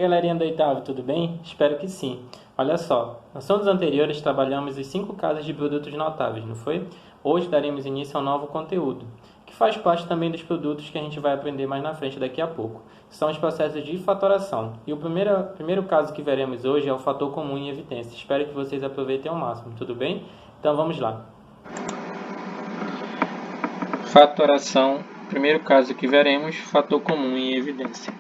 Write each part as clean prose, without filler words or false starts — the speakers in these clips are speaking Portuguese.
Galerinha do oitavo, tudo bem? Espero que sim. Olha só, nas aulas anteriores trabalhamos os 5 casos de produtos notáveis, não foi? Hoje daremos início a um novo conteúdo, que faz parte também dos produtos que a gente vai aprender mais na frente daqui a pouco. São os processos de fatoração. E o primeiro caso que veremos hoje é o fator comum em evidência. Espero que vocês aproveitem ao máximo, tudo bem? Então vamos lá. Fatoração. Primeiro caso que veremos, fator comum em evidência.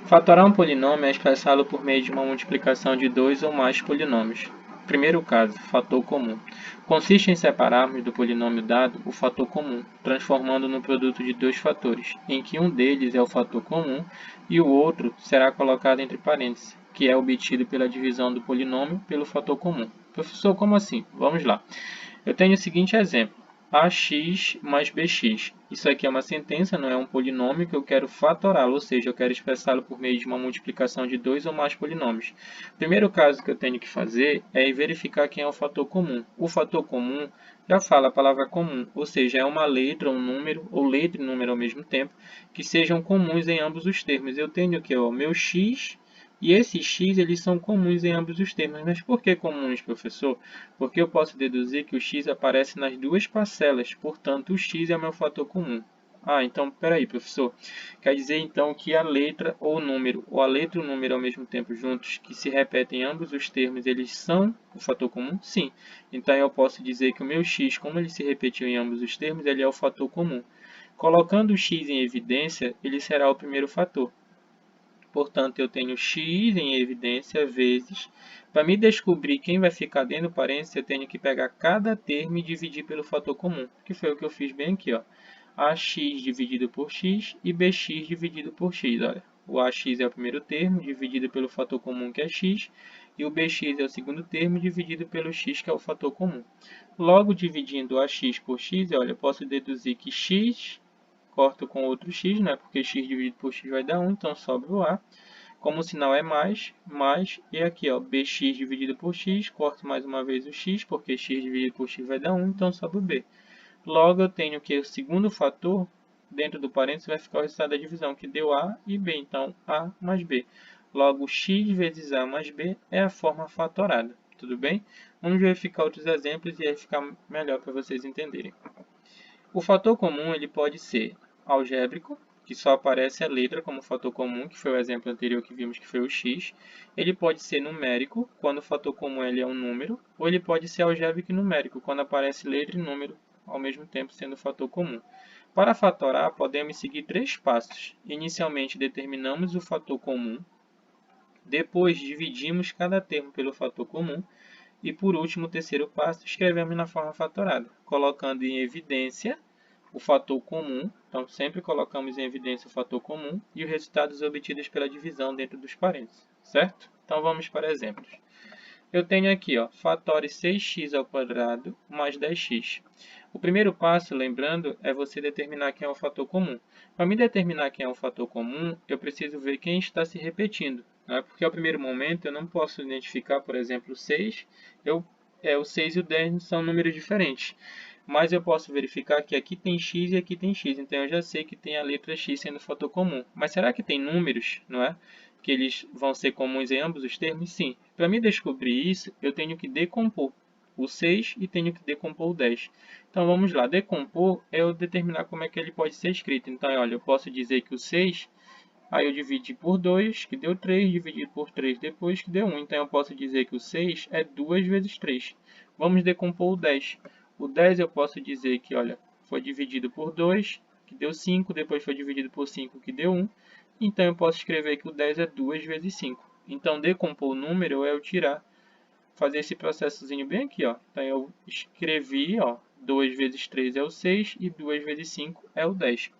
Fatorar um polinômio é expressá-lo por meio de uma multiplicação de dois ou mais polinômios. Primeiro caso, fator comum. Consiste em separarmos do polinômio dado o fator comum, transformando no produto de dois fatores, em que um deles é o fator comum e o outro será colocado entre parênteses, que é obtido pela divisão do polinômio pelo fator comum. Professor, como assim? Vamos lá. Eu tenho o seguinte exemplo. AX mais BX. Isso aqui é uma sentença, não é um polinômio que eu quero fatorá-lo, ou seja, eu quero expressá-lo por meio de uma multiplicação de dois ou mais polinômios. O primeiro caso que eu tenho que fazer é verificar quem é o fator comum. O fator comum já fala a palavra comum, ou seja, é uma letra, um número, ou letra e número ao mesmo tempo, que sejam comuns em ambos os termos. Eu tenho aqui o meu x. E esses x eles são comuns em ambos os termos. Mas por que comuns, professor? Porque eu posso deduzir que o x aparece nas duas parcelas, portanto, o x é o meu fator comum. Ah, então, peraí, professor. Quer dizer, então, que a letra ou o número, ou a letra e o número ao mesmo tempo juntos, que se repetem em ambos os termos, eles são o fator comum? Sim. Então, eu posso dizer que o meu x, como ele se repetiu em ambos os termos, ele é o fator comum. Colocando o x em evidência, ele será o primeiro fator. Portanto, eu tenho x em evidência vezes. Para me descobrir quem vai ficar dentro do parênteses, eu tenho que pegar cada termo e dividir pelo fator comum, que foi o que eu fiz bem aqui. Ó. AX dividido por x e BX dividido por x. Olha. O AX é o primeiro termo, dividido pelo fator comum, que é x, e o BX é o segundo termo, dividido pelo x, que é o fator comum. Logo, dividindo AX por x, olha, eu posso deduzir que x corto com outro x, né? Porque x dividido por x vai dar 1, então sobra o a. Como o sinal é mais, e aqui, ó, bx dividido por x, corto mais uma vez o x, porque x dividido por x vai dar 1, então sobra o b. Logo, eu tenho que o segundo fator, dentro do parênteses, vai ficar o resultado da divisão, que deu a e b, então a mais b. Logo, x vezes a mais b é a forma fatorada, tudo bem? Vamos verificar outros exemplos e aí ficar melhor para vocês entenderem. O fator comum ele pode ser algébrico, que só aparece a letra como fator comum, que foi o exemplo anterior que vimos que foi o x. Ele pode ser numérico, quando o fator comum ele é um número, ou ele pode ser algébrico e numérico, quando aparece letra e número ao mesmo tempo sendo fator comum. Para fatorar, podemos seguir três passos. Inicialmente, determinamos o fator comum, depois dividimos cada termo pelo fator comum, e por último, o terceiro passo, escrevemos na forma fatorada, colocando em evidência o fator comum. Então, sempre colocamos em evidência o fator comum e os resultados obtidos pela divisão dentro dos parênteses, certo? Então, vamos para exemplos. Eu tenho aqui, ó, fatore 6x ao quadrado mais 10x. O primeiro passo, lembrando, é você determinar quem é o fator comum. Para me determinar quem é o fator comum, eu preciso ver quem está se repetindo, né? Porque ao primeiro momento eu não posso identificar, por exemplo, o 6. O 6 e o 10 são números diferentes. Mas eu posso verificar que aqui tem x e aqui tem x. Então eu já sei que tem a letra x sendo fator comum. Mas será que tem números, não é? Que eles vão ser comuns em ambos os termos? Sim. Para me descobrir isso, eu tenho que decompor o 6 e tenho que decompor o 10. Então, vamos lá. Decompor é eu determinar como é que ele pode ser escrito. Então, olha, eu posso dizer que o 6, aí eu dividi por 2, que deu 3, dividido por 3 depois, que deu 1. Então, eu posso dizer que o 6 é 2 vezes 3. Vamos decompor o 10. O 10 eu posso dizer que, olha, foi dividido por 2, que deu 5, depois foi dividido por 5, que deu 1. Então, eu posso escrever que o 10 é 2 vezes 5. Então, decompor o número é eu tirar, fazer esse processozinho bem aqui, ó. Então, eu escrevi, ó, 2 vezes 3 é o 6 e 2 vezes 5 é o 10.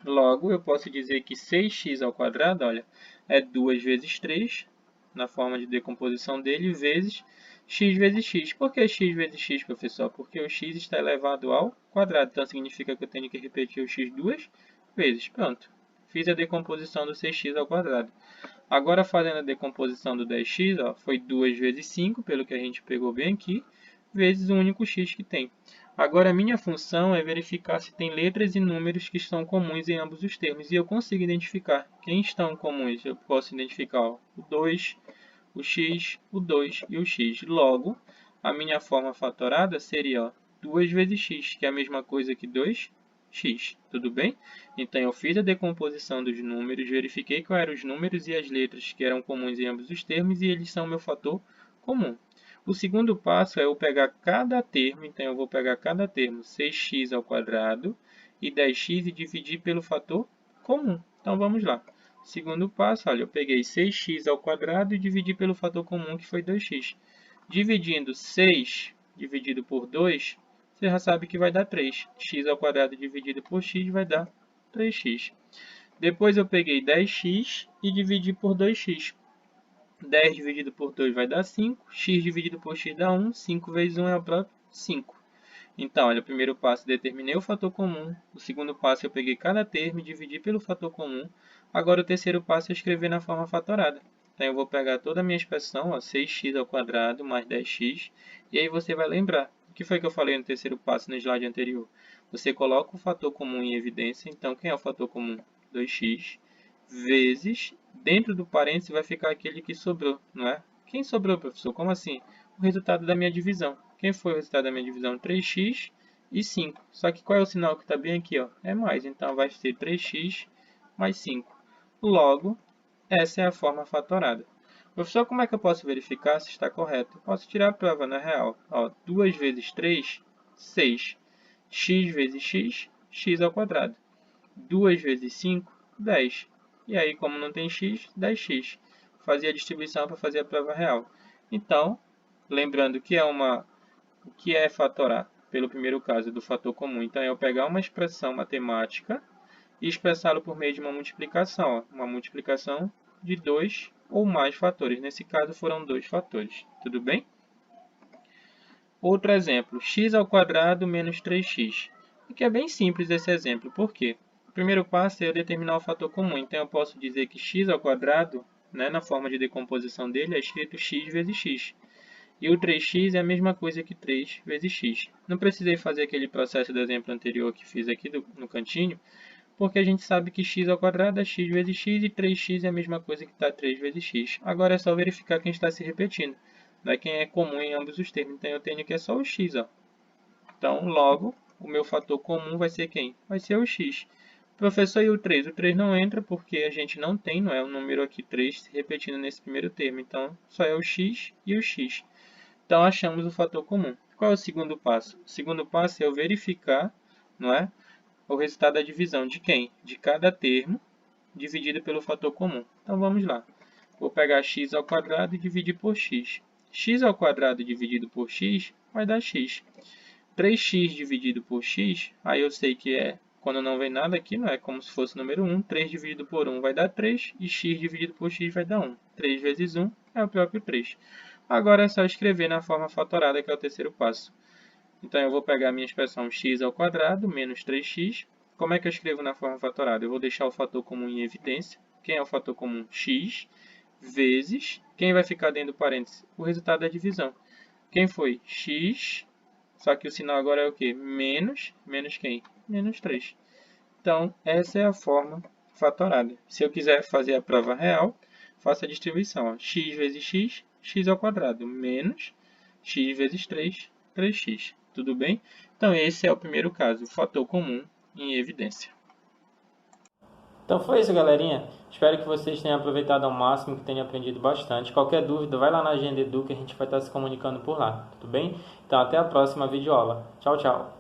Logo, eu posso dizer que 6x ao quadrado, olha, é 2 vezes 3, na forma de decomposição dele, vezes x vezes x. Por que x vezes x, professor? Porque o x está elevado ao quadrado, então significa que eu tenho que repetir o x duas vezes. Pronto. Fiz a decomposição do 6x ao quadrado. Agora, fazendo a decomposição do 10x, ó, foi 2 vezes 5, pelo que a gente pegou bem aqui, vezes o único x que tem. Agora, a minha função é verificar se tem letras e números que estão comuns em ambos os termos. E eu consigo identificar quem estão comuns. Eu posso identificar ó, o 2, o x, o 2 e o x. Logo, a minha forma fatorada seria ó, 2 vezes x, que é a mesma coisa que 2x. Tudo bem? Então, eu fiz a decomposição dos números, verifiquei quais eram os números e as letras que eram comuns em ambos os termos e eles são meu fator comum. O segundo passo é eu pegar cada termo, então eu vou pegar cada termo, 6x ao quadrado e 10x e dividir pelo fator comum. Então, vamos lá. Segundo passo, olha, eu peguei 6x ao quadrado e dividi pelo fator comum, que foi 2x. Dividindo 6 dividido por 2, você já sabe que vai dar 3. X ao quadrado dividido por x vai dar 3x. Depois eu peguei 10x e dividi por 2x. 10 dividido por 2 vai dar 5. X dividido por x dá 1. 5 vezes 1 é o próprio 5. Então, olha, o primeiro passo determinei o fator comum. O segundo passo eu peguei cada termo e dividi pelo fator comum. Agora o terceiro passo é escrever na forma fatorada. Então, eu vou pegar toda a minha expressão, ó, 6x ao quadrado mais 10x. E aí você vai lembrar. O que foi que eu falei no terceiro passo no slide anterior? Você coloca o fator comum em evidência. Então, quem é o fator comum? 2x vezes, dentro do parênteses vai ficar aquele que sobrou, não é? Quem sobrou, professor? Como assim? O resultado da minha divisão. Quem foi o resultado da minha divisão? 3x e 5. Só que qual é o sinal que está bem aqui? Ó? É mais, então vai ser 3x mais 5. Logo, essa é a forma fatorada. Professor, como é que eu posso verificar se está correto? Eu posso tirar a prova na real. Ó, 2 vezes 3, 6. X vezes x, x ao quadrado. 2 vezes 5, 10. E aí, como não tem x, 10x. Fazia a distribuição para fazer a prova real. Então, lembrando que o que é fatorar? Pelo primeiro caso, do fator comum. Então, é eu pegar uma expressão matemática e expressá-lo por meio de uma multiplicação. Ó. Uma multiplicação de 2 ou mais fatores. Nesse caso, foram 2 fatores. Tudo bem? Outro exemplo, x ao quadrado menos 3x. Aqui é bem simples esse exemplo. Por quê? O primeiro passo é eu determinar o fator comum. Então, eu posso dizer que x ao quadrado, né, na forma de decomposição dele, é escrito x vezes x. E o 3x é a mesma coisa que 3 vezes x. Não precisei fazer aquele processo do exemplo anterior que fiz aqui no cantinho, porque a gente sabe que x ao quadrado é x vezes x e 3x é a mesma coisa que 3 vezes x. Agora é só verificar quem está se repetindo, né, quem é comum em ambos os termos. Então, eu tenho que é só o x. Ó. Então, logo, o meu fator comum vai ser quem? Vai ser o x. Professor, e o 3? O 3 não entra porque a gente não tem, não é o número aqui 3 se repetindo nesse primeiro termo. Então, só é o x e o x. Então, achamos o fator comum. Qual é o segundo passo? O segundo passo é eu verificar, não é, o resultado da divisão de quem? De cada termo dividido pelo fator comum. Então, vamos lá. Vou pegar x ao quadrado e dividir por x. X ao quadrado dividido por x vai dar x. 3x dividido por x, aí eu sei que é, quando não vem nada aqui, não é como se fosse o número 1. 3 dividido por 1 vai dar 3 e x dividido por x vai dar 1. 3 vezes 1 é o próprio 3. Agora é só escrever na forma fatorada, que é o terceiro passo. Então, eu vou pegar a minha expressão x ao quadrado menos 3x. Como é que eu escrevo na forma fatorada? Eu vou deixar o fator comum em evidência. Quem é o fator comum? X vezes, quem vai ficar dentro do parênteses? O resultado da divisão. Quem foi? X, só que o sinal agora é o quê? Menos quem? Menos 3. Então, essa é a forma fatorada. Se eu quiser fazer a prova real, faço a distribuição. Ó. X vezes x, x ao quadrado, menos x vezes 3, 3x. Tudo bem? Então, esse é o primeiro caso, o fator comum em evidência. Então foi isso, galerinha. Espero que vocês tenham aproveitado ao máximo, que tenham aprendido bastante. Qualquer dúvida, vai lá na Agenda Edu, que a gente vai estar se comunicando por lá, tudo bem? Então até a próxima videoaula. Tchau, tchau.